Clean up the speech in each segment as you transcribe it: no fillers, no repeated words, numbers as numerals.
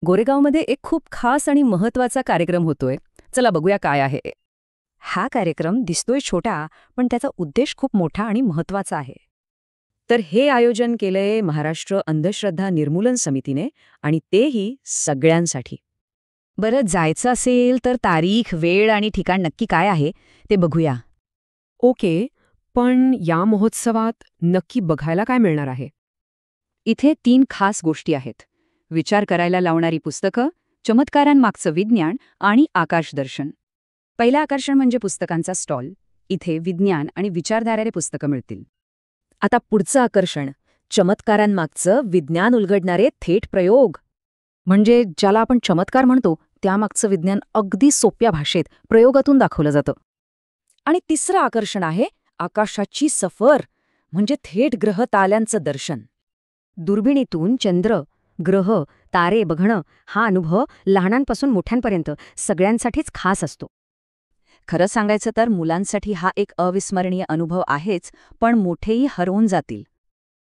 गोरेगावमध्ये एक खूप खास आणि महत्वाचा कार्यक्रम होतोय. चला बघूया काय आहे. हा कार्यक्रम दिसतोय छोटा, पण त्याचा उद्देश खूप मोठा आणि महत्वाचा आहे. तर हे आयोजन केलंय महाराष्ट्र अंधश्रद्धा निर्मूलन समितीने, आणि तेही सगळ्यांसाठी. बरं, जायचं असेल तर तारीख, वेळ आणि ठिकाण नक्की काय आहे ते बघूया. ओके, पण या महोत्सवात नक्की बघायला काय मिळणार आहे? इथे 3 खास गोष्टी आहेत: विचार करायला लावणारी पुस्तकं, चमत्कारांमागचं विज्ञान आणि आकाशदर्शन. पहिलं आकर्षण म्हणजे पुस्तकांचा स्टॉल. इथे विज्ञान आणि विचारधारारे पुस्तकं मिळतील. आता पुढचं आकर्षण, चमत्कारांमागचं विज्ञान उलगडणारे थेट प्रयोग. म्हणजे ज्याला आपण चमत्कार म्हणतो, त्यामागचं विज्ञान अगदी सोप्या भाषेत प्रयोगातून दाखवलं जातं. आणि तिसरं आकर्षण आहे आकाशाची सफर, म्हणजे थेट ग्रह ताऱ्यांचं दर्शन. दुर्बिणीतून चंद्र, ग्रह, तारे बघणं हा अनुभव लहानांपासून मोठ्यांपर्यंत सगळ्यांसाठीच खास असतो. खरं सांगायचं तर मुलांसाठी हा एक अविस्मरणीय अनुभव आहेच, पण मोठेही हरवून जातील.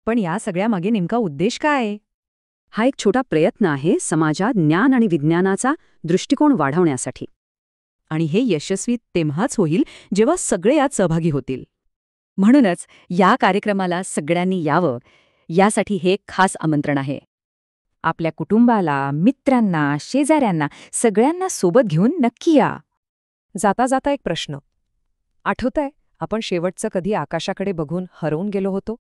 पण या सगळ्यामागे नेमका उद्देश काय आहे? हा एक छोटा प्रयत्न आहे समाजात ज्ञान आणि विज्ञानाचा दृष्टिकोन वाढवण्यासाठी. आणि हे यशस्वी तेव्हाच होईल जेव्हा सगळे यात सहभागी होतील. म्हणूनच या कार्यक्रमाला सगळ्यांनी यावं, यासाठी हे एक खास आमंत्रण आहे. आपल्या कुटुंबाला, मित्रांना, शेजाऱ्यांना सगळ्यांना सोबत घेऊन नक्की या. जाता जाता एक प्रश्न. आठवतंय आपण शेवटचं कधी आकाशाकडे बघून हरवून गेलो होतो?